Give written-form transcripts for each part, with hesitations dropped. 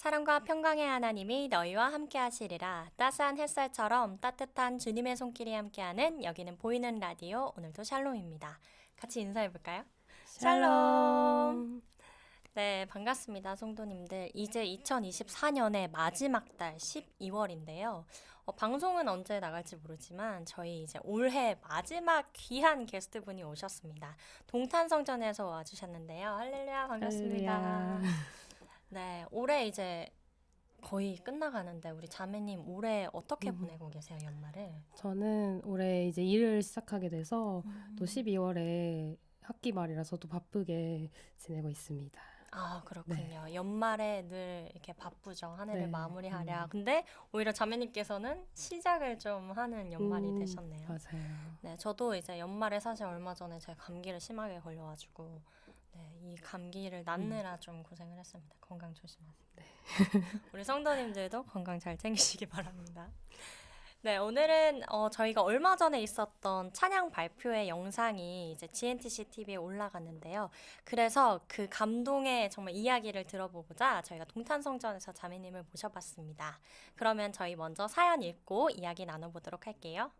사랑과 평강의 하나님이 너희와 함께 하시리라. 따스한 햇살처럼 따뜻한 주님의 손길이 함께하는 여기는 보이는 라디오, 오늘도 샬롬입니다. 같이 인사해 볼까요? 샬롬. 샬롬. 네, 반갑습니다, 성도님들. 이제 2024년의 마지막 달 12월인데요. 방송은 언제 나갈지 모르지만 저희 이제 올해 마지막 귀한 게스트분이 오셨습니다. 동탄성전에서 와주셨는데요. 할렐루야, 반갑습니다. 할렐루야. 네, 올해 이제 거의 끝나가는데 우리 자매님 올해 어떻게 음, 보내고 계세요, 연말을? 저는 올해 이제 일을 시작하게 돼서 또 12월에 학기 말이라서 또 바쁘게 지내고 있습니다. 아, 네. 그렇군요. 연말에 늘 이렇게 바쁘죠. 한 해를 네. 마무리하랴. 근데 오히려 자매님께서는 시작을 좀 하는 연말이 되셨네요. 맞아요. 네, 저도 이제 연말에 사실 얼마 전에 제가 감기를 심하게 걸려가지고 네, 이 감기를 음, 낫느라 좀 고생을 했습니다. 건강 조심하세요. 우리 성도님들도 건강 잘 챙기시기 바랍니다. 네, 오늘은 저희가 얼마 전에 있었던 찬양 발표회 영상이 이제 GNTC TV에 올라갔는데요. 그래서 그 감동의 정말 이야기를 들어보고자 저희가 동탄성전에서 자매님을 모셔봤습니다. 그러면 저희 먼저 사연 읽고 이야기 나눠보도록 할게요.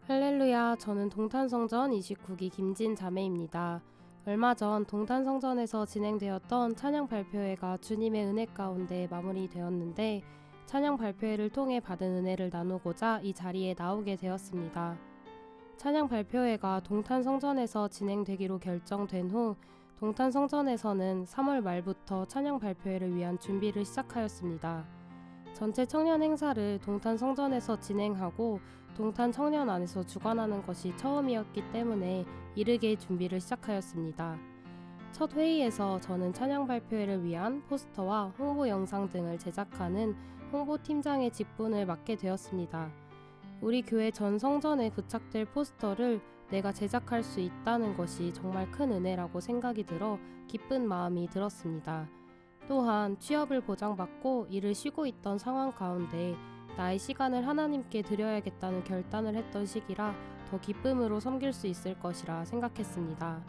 할렐루야. 저는 동탄성전 29기 김진 자매입니다. 얼마 전 동탄성전에서 진행되었던 찬양 발표회가 주님의 은혜 가운데 마무리되었는데 찬양 발표회를 통해 받은 은혜를 나누고자 이 자리에 나오게 되었습니다. 찬양 발표회가 동탄성전에서 진행되기로 결정된 후 동탄성전에서는 3월 말부터 찬양 발표회를 위한 준비를 시작하였습니다. 전체 청년 행사를 동탄성전에서 진행하고 동탄 청년 안에서 주관하는 것이 처음이었기 때문에 이르게 준비를 시작하였습니다. 첫 회의에서 저는 찬양 발표회를 위한 포스터와 홍보 영상 등을 제작하는 홍보팀장의 직분을 맡게 되었습니다. 우리 교회 전 성전에 부착될 포스터를 내가 제작할 수 있다는 것이 정말 큰 은혜라고 생각이 들어 기쁜 마음이 들었습니다. 또한 취업을 보장받고 일을 쉬고 있던 상황 가운데 나의 시간을 하나님께 드려야겠다는 결단을 했던 시기라 더 기쁨으로 섬길 수 있을 것이라 생각했습니다.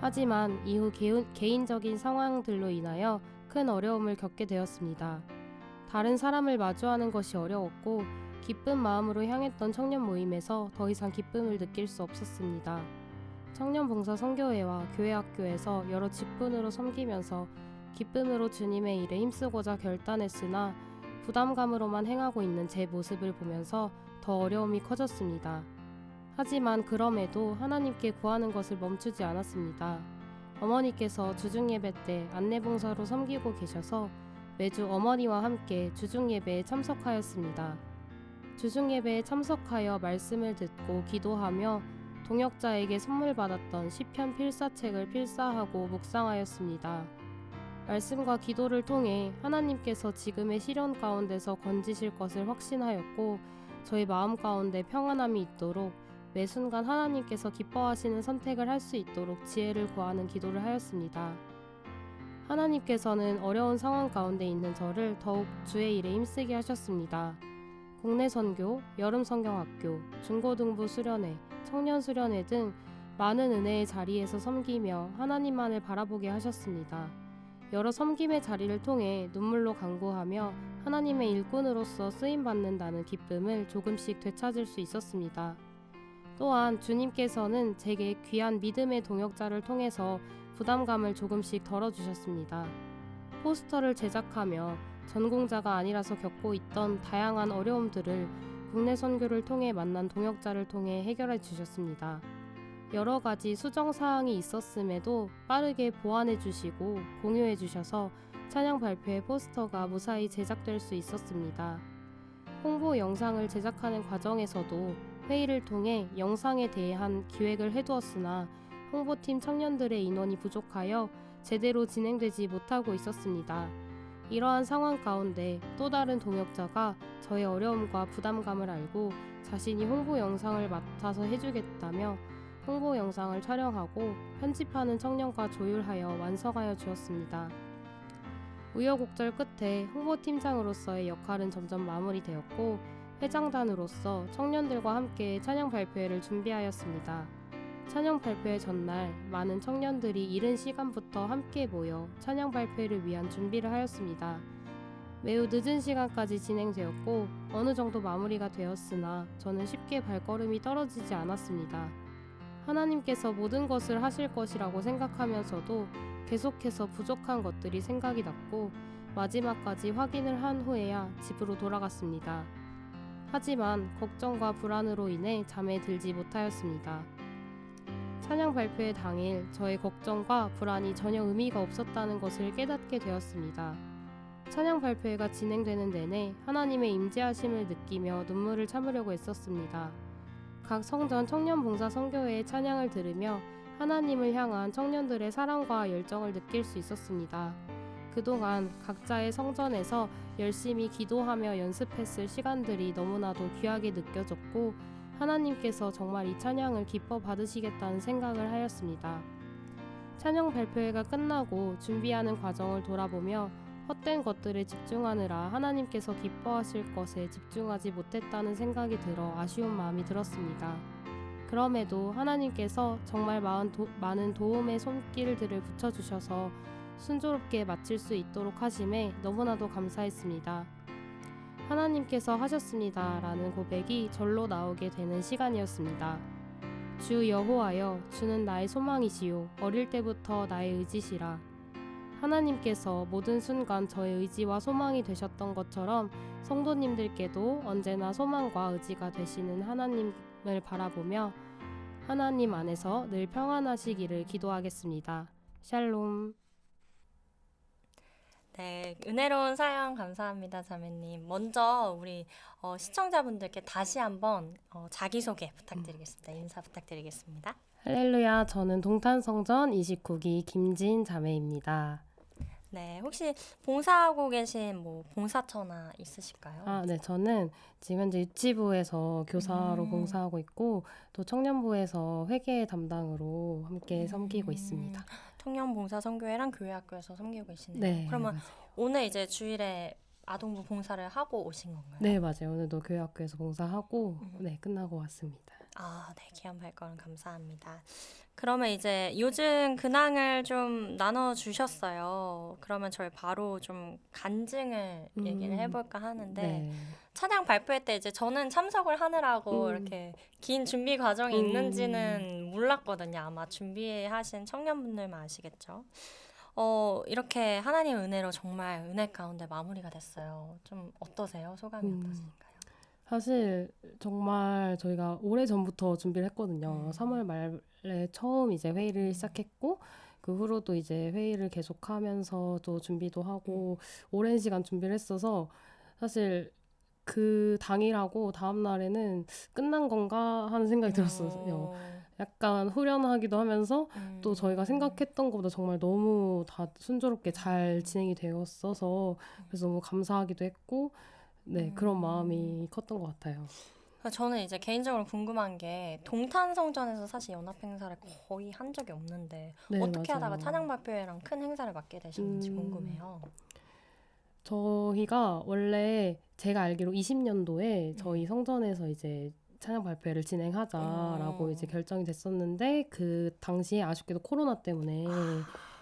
하지만 이후 개인적인 상황들로 인하여 큰 어려움을 겪게 되었습니다. 다른 사람을 마주하는 것이 어려웠고 기쁜 마음으로 향했던 청년 모임에서 더 이상 기쁨을 느낄 수 없었습니다. 청년 봉사 선교회와 교회 학교에서 여러 직분으로 섬기면서 기쁨으로 주님의 일에 힘쓰고자 결단했으나 부담감으로만 행하고 있는 제 모습을 보면서 더 어려움이 커졌습니다. 하지만 그럼에도 하나님께 구하는 것을 멈추지 않았습니다. 어머니께서 주중예배 때 안내봉사로 섬기고 계셔서 매주 어머니와 함께 주중예배에 참석하였습니다. 주중예배에 참석하여 말씀을 듣고 기도하며 동역자에게 선물 받았던 시편 필사책을 필사하고 묵상하였습니다. 말씀과 기도를 통해 하나님께서 지금의 시련 가운데서 건지실 것을 확신하였고 저희 마음 가운데 평안함이 있도록 매 순간 하나님께서 기뻐하시는 선택을 할 수 있도록 지혜를 구하는 기도를 하였습니다. 하나님께서는 어려운 상황 가운데 있는 저를 더욱 주의 일에 힘쓰게 하셨습니다. 국내 선교, 여름 성경학교, 중고등부 수련회, 청년 수련회 등 많은 은혜의 자리에서 섬기며 하나님만을 바라보게 하셨습니다. 여러 섬김의 자리를 통해 눈물로 간구하며 하나님의 일꾼으로서 쓰임받는다는 기쁨을 조금씩 되찾을 수 있었습니다. 또한 주님께서는 제게 귀한 믿음의 동역자를 통해서 부담감을 조금씩 덜어주셨습니다. 포스터를 제작하며 전공자가 아니라서 겪고 있던 다양한 어려움들을 국내 선교를 통해 만난 동역자를 통해 해결해 주셨습니다. 여러 가지 수정사항이 있었음에도 빠르게 보완해 주시고 공유해 주셔서 찬양 발표회 포스터가 무사히 제작될 수 있었습니다. 홍보 영상을 제작하는 과정에서도 회의를 통해 영상에 대한 기획을 해두었으나 홍보팀 청년들의 인원이 부족하여 제대로 진행되지 못하고 있었습니다. 이러한 상황 가운데 또 다른 동역자가 저의 어려움과 부담감을 알고 자신이 홍보 영상을 맡아서 해주겠다며 홍보 영상을 촬영하고 편집하는 청년과 조율하여 완성하여 주었습니다. 우여곡절 끝에 홍보팀장으로서의 역할은 점점 마무리되었고 회장단으로서 청년들과 함께 찬양 발표회를 준비하였습니다. 찬양 발표회 전날 많은 청년들이 이른 시간부터 함께 모여 찬양 발표를 위한 준비를 하였습니다. 매우 늦은 시간까지 진행되었고 어느 정도 마무리가 되었으나 저는 쉽게 발걸음이 떨어지지 않았습니다. 하나님께서 모든 것을 하실 것이라고 생각하면서도 계속해서 부족한 것들이 생각이 났고 마지막까지 확인을 한 후에야 집으로 돌아갔습니다. 하지만 걱정과 불안으로 인해 잠에 들지 못하였습니다. 찬양 발표회 당일 저의 걱정과 불안이 전혀 의미가 없었다는 것을 깨닫게 되었습니다. 찬양 발표회가 진행되는 내내 하나님의 임재하심을 느끼며 눈물을 참으려고 애썼습니다. 각 성전 청년봉사 선교회의 찬양을 들으며 하나님을 향한 청년들의 사랑과 열정을 느낄 수 있었습니다. 그동안 각자의 성전에서 열심히 기도하며 연습했을 시간들이 너무나도 귀하게 느껴졌고 하나님께서 정말 이 찬양을 기뻐 받으시겠다는 생각을 하였습니다. 찬양 발표회가 끝나고 준비하는 과정을 돌아보며 헛된 것들에 집중하느라 하나님께서 기뻐하실 것에 집중하지 못했다는 생각이 들어 아쉬운 마음이 들었습니다. 그럼에도 하나님께서 정말 많은 도움의 손길들을 붙여주셔서 순조롭게 마칠 수 있도록 하심에 너무나도 감사했습니다. 하나님께서 하셨습니다 라는 고백이 절로 나오게 되는 시간이었습니다. 주 여호와여, 주는 나의 소망이시요 어릴 때부터 나의 의지시라. 하나님께서 모든 순간 저의 의지와 소망이 되셨던 것처럼 성도님들께도 언제나 소망과 의지가 되시는 하나님을 바라보며 하나님 안에서 늘 평안하시기를 기도하겠습니다. 샬롬. 네, 은혜로운 사연 감사합니다, 자매님. 먼저 우리 시청자분들께 다시 한번 자기소개 부탁드리겠습니다. 인사 부탁드리겠습니다. 할렐루야, 저는 동탄성전 29기 김진 자매입니다. 네, 혹시 봉사하고 계신 뭐 봉사처나 있으실까요? 네, 저는 지금 현재 유치부에서 교사로 봉사하고 있고 또 청년부에서 회계 담당으로 함께 섬기고 있습니다. 청년봉사선교회랑 교회학교에서 섬기고 계시네요. 네, 그러면 맞아요. 오늘 이제 주일에 아동부 봉사를 하고 오신 건가요? 네, 맞아요. 오늘도 교회학교에서 봉사하고 네, 끝나고 왔습니다. 네, 귀한 발걸음 감사합니다. 그러면 이제 요즘 근황을 좀 나눠주셨어요. 그러면 저희 바로 좀 간증을 얘기를 해볼까 하는데 네. 찬양 발표회 때 이제 저는 참석을 하느라고 이렇게 긴 준비 과정이 있는지는 몰랐거든요. 아마 준비하신 청년분들만 아시겠죠. 이렇게 하나님 은혜로 정말 은혜 가운데 마무리가 됐어요. 좀 어떠세요? 소감이 어떠신가요? 사실 정말 저희가 오래전부터 준비를 했거든요. 3월 말에 처음 이제 회의를 시작했고 그 후로도 이제 회의를 계속하면서 또 준비도 하고 오랜 시간 준비를 했어서 사실 그 당일하고 다음 날에는 끝난 건가 하는 생각이 들었어요. 약간 후련하기도 하면서 또 저희가 생각했던 것보다 정말 너무 다 순조롭게 잘 진행이 되었어서 그래서 너무 감사하기도 했고 네, 그런 마음이 컸던 것 같아요. 저는 이제 개인적으로 궁금한 게 동탄성전에서 사실 연합 행사를 거의 한 적이 없는데 네, 어떻게 맞아요. 하다가 찬양 발표회랑 큰 행사를 맡게 되셨는지 궁금해요. 저희가 원래 제가 알기로 20년도에 저희 성전에서 이제 찬양 발표회를 진행하자라고 이제 결정이 됐었는데 그 당시에 아쉽게도 코로나 때문에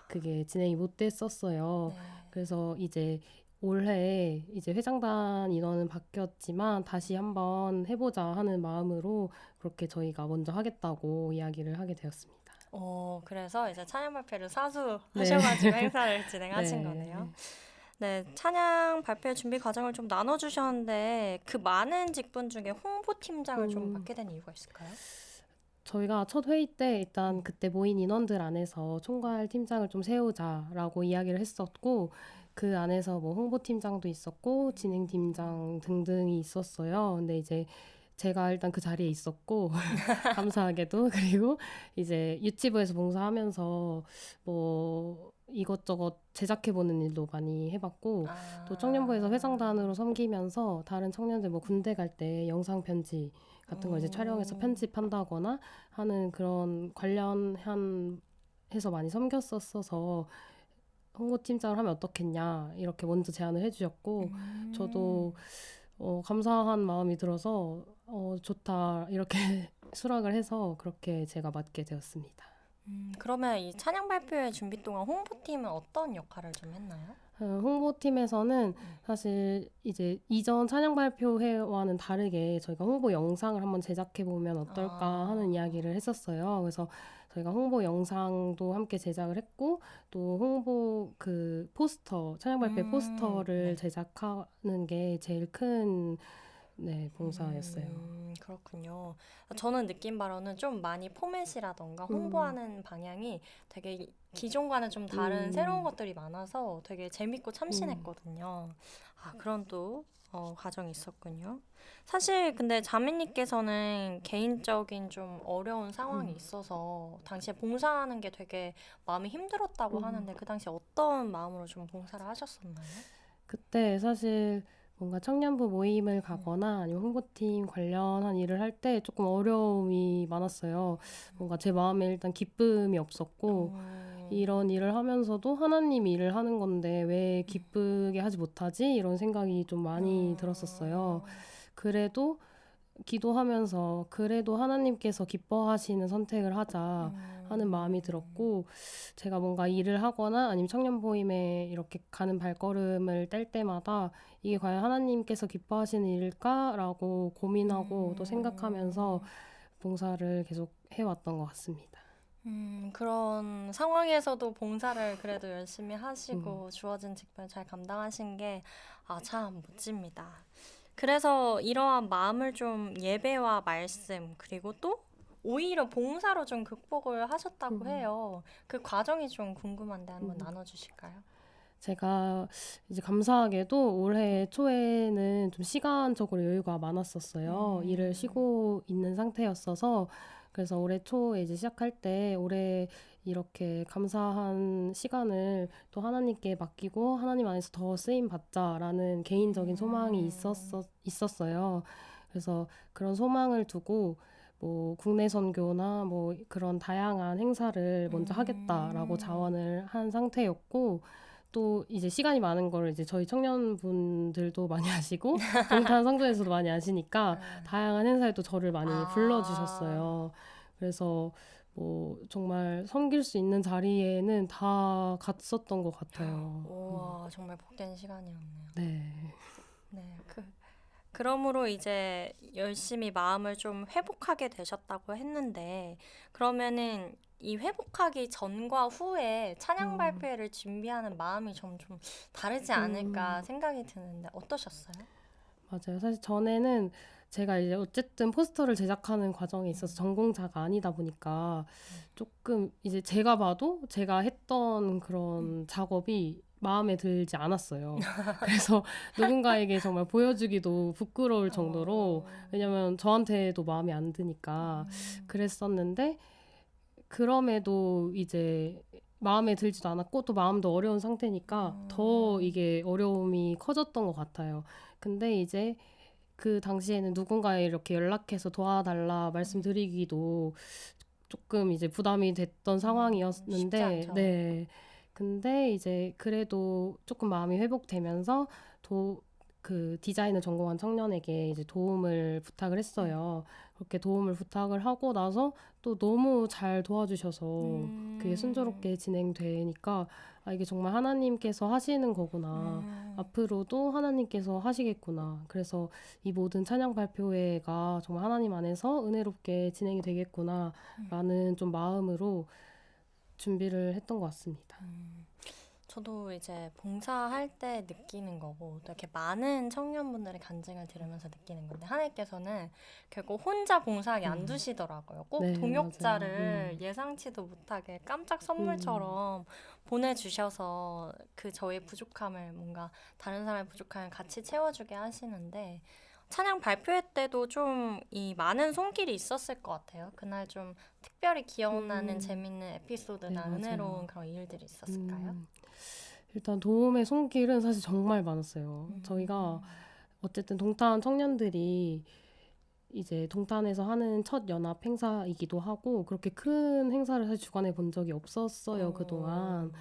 그게 진행이 못 됐었어요. 네. 그래서 이제 올해 이제 회장단 인원은 바뀌었지만 다시 한번 해보자 하는 마음으로 그렇게 저희가 먼저 하겠다고 이야기를 하게 되었습니다. 그래서 이제 찬양 발표를 사수하셔가지고 행사를 진행하신 네. 거네요. 네, 찬양 발표 준비 과정을 좀 나눠주셨는데 그 많은 직분 중에 홍보팀장을 좀 맡게 된 이유가 있을까요? 저희가 첫 회의 때 일단 그때 모인 인원들 안에서 총괄 팀장을 좀 세우자라고 이야기를 했었고 그 안에서 뭐 홍보팀장도 있었고 진행팀장 등등이 있었어요. 근데 이제 제가 일단 그 자리에 있었고 감사하게도 그리고 이제 유치부에서 봉사하면서 뭐 이것저것 제작해보는 일도 많이 해봤고 또 청년부에서 회장단으로 섬기면서 다른 청년들 뭐 군대 갈 때 영상 편지 같은 거 이제 촬영해서 편집한다거나 하는 그런 관련한 해서 많이 섬겼었어서 홍보팀장을 하면 어떻겠냐 이렇게 먼저 제안을 해주셨고 저도 감사한 마음이 들어서 좋다 이렇게 수락을 해서 그렇게 제가 맡게 되었습니다. 그러면 이 찬양 발표회 준비 동안 홍보팀은 어떤 역할을 좀 했나요? 홍보팀에서는 사실 이제 이전 찬양 발표회와는 다르게 저희가 홍보 영상을 한번 제작해 보면 어떨까 하는 이야기를 했었어요. 그래서 저희가 홍보 영상도 함께 제작을 했고 또 홍보 그 포스터, 찬양 발표회 포스터를 네. 제작하는 게 제일 큰 봉사였어요. 그렇군요. 저는 느낀 바로는 좀 많이 포맷이라던가 홍보하는 방향이 되게 기존과는 좀 다른 새로운 것들이 많아서 되게 재밌고 참신했거든요. 그런 또 과정이 있었군요. 사실 근데 자매님께서는 개인적인 좀 어려운 상황이 있어서 당시에 봉사하는 게 되게 마음이 힘들었다고 하는데 그 당시에 어떤 마음으로 좀 봉사를 하셨었나요? 그때 사실 뭔가 청년부 모임을 가거나 아니면 홍보팀 관련한 일을 할 때 조금 어려움이 많았어요. 뭔가 제 마음에 일단 기쁨이 없었고 이런 일을 하면서도 하나님 일을 하는 건데 왜 기쁘게 하지 못하지? 이런 생각이 좀 많이 들었었어요. 그래도 기도하면서 그래도 하나님께서 기뻐하시는 선택을 하자 하는 마음이 들었고 제가 뭔가 일을 하거나 아니면 청년 모임에 이렇게 가는 발걸음을 뗄 때마다 이게 과연 하나님께서 기뻐하시는 일일까라고 고민하고 또 생각하면서 봉사를 계속 해왔던 것 같습니다. 그런 상황에서도 봉사를 그래도 열심히 하시고 주어진 직분을 잘 감당하신 게 참 멋집니다. 그래서 이러한 마음을 좀 예배와 말씀 그리고 또 오히려 봉사로 좀 극복을 하셨다고 해요. 그 과정이 좀 궁금한데 한번 나눠주실까요? 제가 이제 감사하게도 올해 초에는 좀 시간적으로 여유가 많았었어요. 일을 쉬고 있는 상태였어서 그래서 올해 초에 이제 시작할 때 올해 이렇게 감사한 시간을 또 하나님께 맡기고 하나님 안에서 더 쓰임 받자라는 개인적인 소망이 있었어요. 그래서 그런 소망을 두고 뭐 국내 선교나 뭐 그런 다양한 행사를 먼저 하겠다라고 자원을 한 상태였고 또 이제 시간이 많은 걸 이제 저희 청년분들도 많이 아시고 동탄 성전에서도 많이 아시니까 다양한 행사에 또 저를 많이 불러주셨어요. 그래서 뭐 정말 섬길 수 있는 자리에는 다 갔었던 것 같아요. 우와, 정말 복된 시간이었네요. 네. 네, 그러므로 이제 열심히 마음을 좀 회복하게 되셨다고 했는데, 그러면은 이 회복하기 전과 후에 찬양 발표회를 준비하는 마음이 좀 다르지 않을까 생각이 드는데 어떠셨어요? 맞아요. 사실 전에는 제가 이제 어쨌든 포스터를 제작하는 과정에 있어서 전공자가 아니다 보니까 조금 이제 제가 봐도 제가 했던 그런 작업이 마음에 들지 않았어요. 그래서 누군가에게 정말 보여주기도 부끄러울 정도로 왜냐면 저한테도 마음에 안 드니까 그랬었는데 그럼에도 이제 마음에 들지도 않았고 또 마음도 어려운 상태니까 더 이게 어려움이 커졌던 것 같아요. 근데 이제 그 당시에는 누군가에 이렇게 연락해서 도와달라 말씀드리기도 조금 이제 부담이 됐던 쉽지 상황이었는데, 않죠. 네. 근데 이제 그래도 조금 마음이 회복되면서 그 디자인을 전공한 청년에게 이제 도움을 부탁을 했어요. 그렇게 도움을 부탁을 하고 나서 또 너무 잘 도와주셔서 그게 순조롭게 진행되니까 이게 정말 하나님께서 하시는 거구나. 앞으로도 하나님께서 하시겠구나. 그래서 이 모든 찬양 발표회가 정말 하나님 안에서 은혜롭게 진행이 되겠구나. 라는 좀 마음으로 준비를 했던 것 같습니다. 저도 이제 봉사할 때 느끼는 거고 또 이렇게 많은 청년분들의 간증을 들으면서 느끼는 건데 하나님께서는 결국 혼자 봉사하게 안 두시더라고요. 꼭 네, 동역자를 맞아요. 예상치도 못하게 깜짝 선물처럼 보내주셔서 그 저의 부족함을 뭔가 다른 사람의 부족함을 같이 채워주게 하시는데 찬양 발표회 때도 좀 이 많은 손길이 있었을 것 같아요. 그날 좀 특별히 기억나는 재밌는 에피소드나 네, 맞아요. 은혜로운 그런 일들이 있었을까요? 일단 도움의 손길은 사실 정말 많았어요. 저희가 어쨌든 동탄 청년들이 이제 동탄에서 하는 첫 연합 행사이기도 하고 그렇게 큰 행사를 사실 주관해 본 적이 없었어요, 그동안.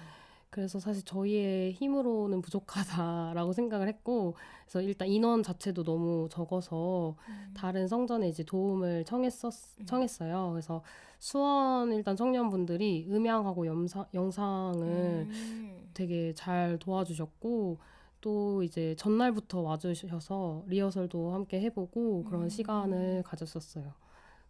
그래서 사실 저희의 힘으로는 부족하다라고 생각을 했고, 그래서 일단 인원 자체도 너무 적어서 다른 성전에 이제 도움을 청했어요. 그래서 수원 일단 청년분들이 음향하고 영상을 되게 잘 도와주셨고, 또 이제 전날부터 와주셔서 리허설도 함께 해보고 그런 시간을 가졌었어요.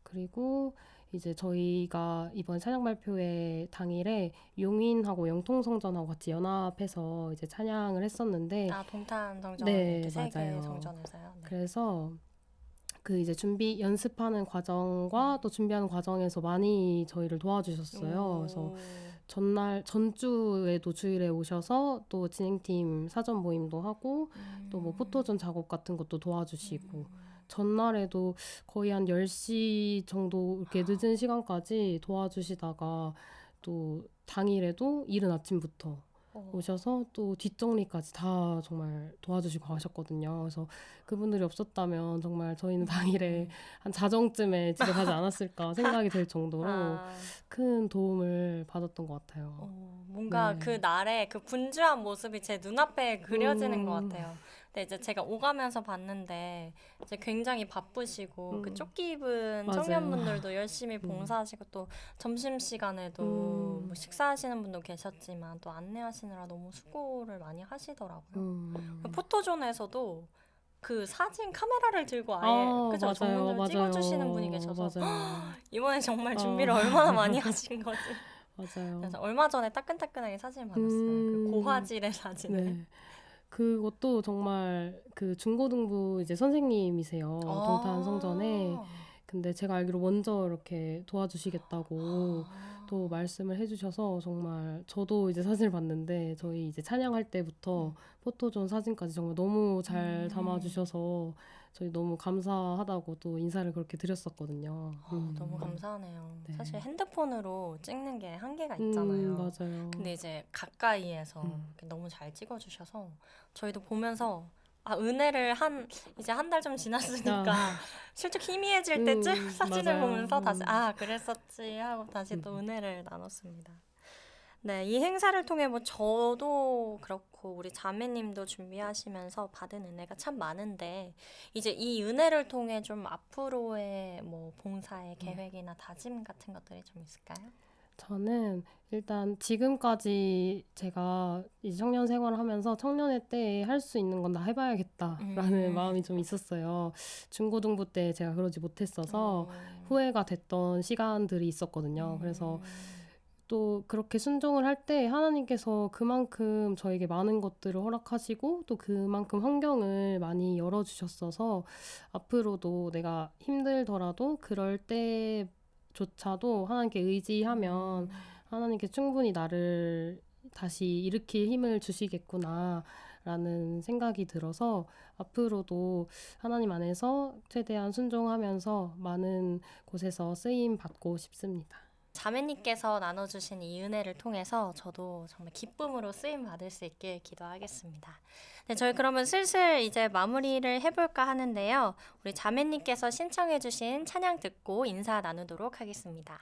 그리고 이제 저희가 이번 찬양 발표회 당일에 용인하고 영통성전하고 같이 연합해서 이제 찬양을 했었는데, 동탄 성전 네, 이렇게 세 개 맞아요. 성전에서요. 네. 그래서 그 이제 연습하는 과정과 또 준비하는 과정에서 많이 저희를 도와주셨어요. 그래서 전주에도 주일에 오셔서 또 진행팀 사전 모임도 하고 또 뭐 포토존 작업 같은 것도 도와주시고, 전날에도 거의 한 10시 정도 이렇게 늦은 시간까지 도와주시다가 또 당일에도 이른 아침부터 오셔서 또 뒷정리까지 다 정말 도와주시고 가셨거든요. 그래서 그분들이 없었다면 정말 저희는 당일에 한 자정쯤에 집에 가지 않았을까 생각이 들 정도로 큰 도움을 받았던 것 같아요. 뭔가 네. 그 날에 그 분주한 모습이 제 눈앞에 그려지는 것 같아요. 근데 이제 제가 오가면서 봤는데 이제 굉장히 바쁘시고 그 조끼 입은 맞아요. 청년분들도 열심히 봉사하시고 또 점심시간에도 뭐 식사하시는 분도 계셨지만 또 안내하시느라 너무 수고를 많이 하시더라고요. 포토존에서도 그 사진 카메라를 들고 그죠? 맞아요, 전문적으로 맞아요. 찍어주시는 분이 계셔서 맞아요. 이번에 정말 준비를 얼마나 많이 하신 거지? 맞아요. 그래서 얼마 전에 따끈따끈하게 사진을 받았어요. 그 고화질의 사진을. 네. 그것도 정말 그 중고등부 이제 선생님이세요. 동탄 성전에. 근데 제가 알기로 먼저 이렇게 도와주시겠다고 또 말씀을 해주셔서 정말 저도 이제 사진을 봤는데 저희 이제 찬양할 때부터 포토존 사진까지 정말 너무 잘 담아주셔서 저희 너무 감사하다고 또 인사를 그렇게 드렸었거든요. 너무 감사하네요. 네. 사실 핸드폰으로 찍는 게 한계가 있잖아요. 맞아요. 근데 이제 가까이에서 이렇게 너무 잘 찍어주셔서 저희도 보면서 은혜를 이제 한 달 좀 지났으니까 슬쩍 희미해질 때쯤 사진을 맞아요. 보면서 다시 그랬었지 하고 다시 또 은혜를 나눴습니다. 네, 이 행사를 통해 뭐 저도 그렇고 우리 자매님도 준비하시면서 받은 은혜가 참 많은데 이제 이 은혜를 통해 좀 앞으로의 뭐 봉사의 계획이나 다짐 같은 것들이 좀 있을까요? 저는 일단 지금까지 제가 이제 청년 생활을 하면서 청년회 때 할 수 있는 건 다 해봐야겠다라는 마음이 좀 있었어요. 중고등부 때 제가 그러지 못했어서 후회가 됐던 시간들이 있었거든요. 그래서 또 그렇게 순종을 할 때 하나님께서 그만큼 저에게 많은 것들을 허락하시고 또 그만큼 환경을 많이 열어주셨어서 앞으로도 내가 힘들더라도 그럴 때조차도 하나님께 의지하면 하나님께 충분히 나를 다시 일으킬 힘을 주시겠구나 라는 생각이 들어서 앞으로도 하나님 안에서 최대한 순종하면서 많은 곳에서 쓰임 받고 싶습니다. 자매님께서 나눠주신 이 은혜를 통해서 저도 정말 기쁨으로 쓰임 받을 수 있길 기도하겠습니다. 네, 저희 그러면 슬슬 이제 마무리를 해볼까 하는데요. 우리 자매님께서 신청해주신 찬양 듣고 인사 나누도록 하겠습니다.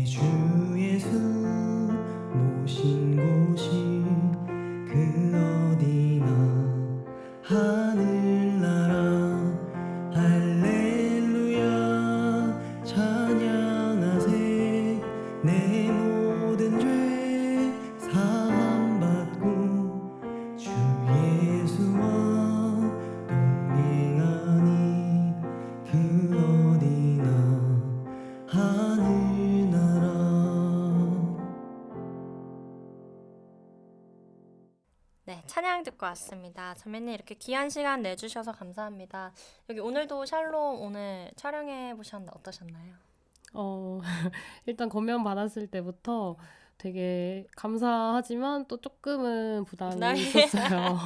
주 예수 모신 곳이 그 어디나 하늘나라 할렐루야 찬양하세 내 모든 죄 사함받고 주 예수와 동행하니 그 어디나 하늘나라. 네, 찬양 듣고 왔습니다. 자매님 이렇게 귀한 시간 내주셔서 감사합니다. 여기 오늘도 샬롬 오늘 촬영해 보셨는데 어떠셨나요? 일단 권면 받았을 때부터 되게 감사하지만 또 조금은 부담이 부담이 있었어요.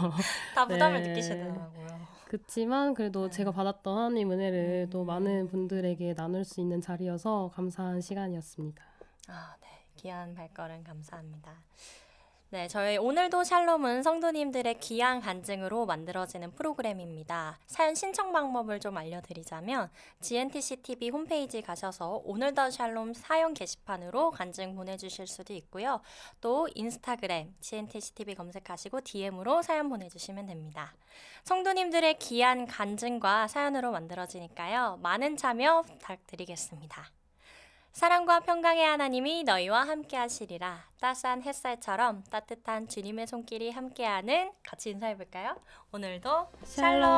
다 부담을 네. 느끼시더라고요. 그치만 그래도 네. 제가 받았던 하나님 은혜를 또 음. 많은 분들에게 나눌 수 있는 자리여서 감사한 시간이었습니다. 아, 네. 귀한 발걸음 감사합니다. 네, 저희 오늘도 샬롬은 성도님들의 귀한 간증으로 만들어지는 프로그램입니다. 사연 신청 방법을 좀 알려드리자면 GNTC TV 홈페이지 가셔서 오늘도 샬롬 사연 게시판으로 간증 보내주실 수도 있고요. 또 인스타그램 GNTC TV 검색하시고 DM으로 사연 보내주시면 됩니다. 성도님들의 귀한 간증과 사연으로 만들어지니까요. 많은 참여 부탁드리겠습니다. 사랑과 평강의 하나님이 너희와 함께 하시리라. 따스한 햇살처럼 따뜻한 주님의 손길이 함께하는 같이 인사해 볼까요? 오늘도 샬롬.